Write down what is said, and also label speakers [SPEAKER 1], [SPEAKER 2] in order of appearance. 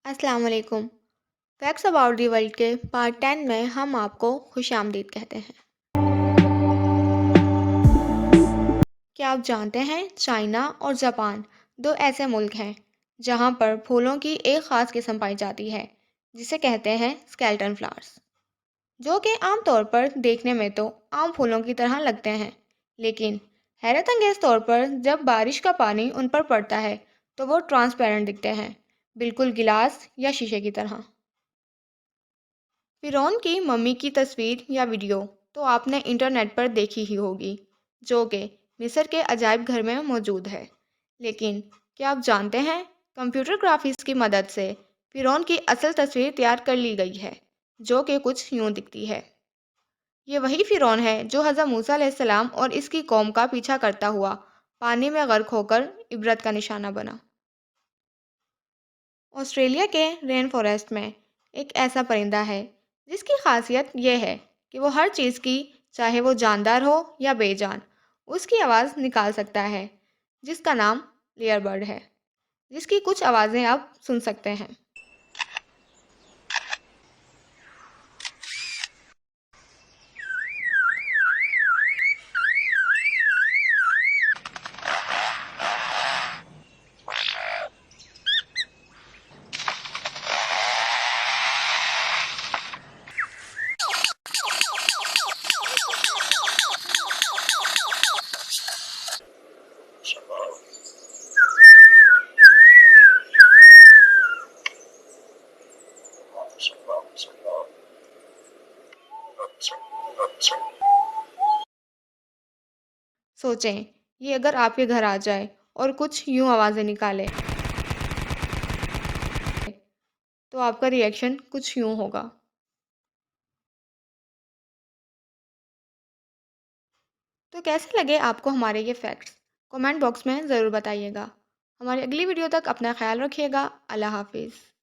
[SPEAKER 1] السلام علیکم۔ Facts about the world کے پارٹ 10 میں ہم آپ کو خوش آمدید کہتے ہیں۔ کیا آپ جانتے ہیں چائنا اور جاپان دو ایسے ملک ہیں جہاں پر پھولوں کی ایک خاص قسم پائی جاتی ہے جسے کہتے ہیں اسکیلٹن فلاورز، جو کہ عام طور پر دیکھنے میں تو عام پھولوں کی طرح لگتے ہیں، لیکن حیرت انگیز طور پر جب بارش کا پانی ان پر پڑتا ہے تو وہ ٹرانسپیرنٹ دکھتے ہیں، بالکل گلاس یا شیشے کی طرح۔ فرعون کی ممی کی تصویر یا ویڈیو تو آپ نے انٹرنیٹ پر دیکھی ہی ہوگی، جو کہ مصر کے عجائب گھر میں موجود ہے، لیکن کیا آپ جانتے ہیں کمپیوٹر گرافکس کی مدد سے فرعون کی اصل تصویر تیار کر لی گئی ہے، جو کہ کچھ یوں دکھتی ہے۔ یہ وہی فرعون ہے جو حضرت موسیٰ علیہ السلام اور اس کی قوم کا پیچھا کرتا ہوا پانی میں غرق ہو کر عبرت کا نشانہ بنا۔ آسٹریلیا کے رین فارسٹ میں ایک ایسا پرندہ ہے جس کی خاصیت یہ ہے کہ وہ ہر چیز کی، چاہے وہ جاندار ہو یا بے جان، اس کی آواز نکال سکتا ہے، جس کا نام لیئر برڈ ہے، جس کی کچھ آوازیں آپ سن سکتے ہیں۔ سوچیں، یہ اگر آپ کے گھر آ جائے اور کچھ یوں آوازیں نکالے تو آپ کا ری ایکشن کچھ یوں ہوگا۔ تو کیسے لگے آپ کو ہمارے یہ فیکٹس؟ کمنٹ باکس میں ضرور بتائیے گا۔ ہماری اگلی ویڈیو تک اپنا خیال رکھیے گا۔ اللہ حافظ۔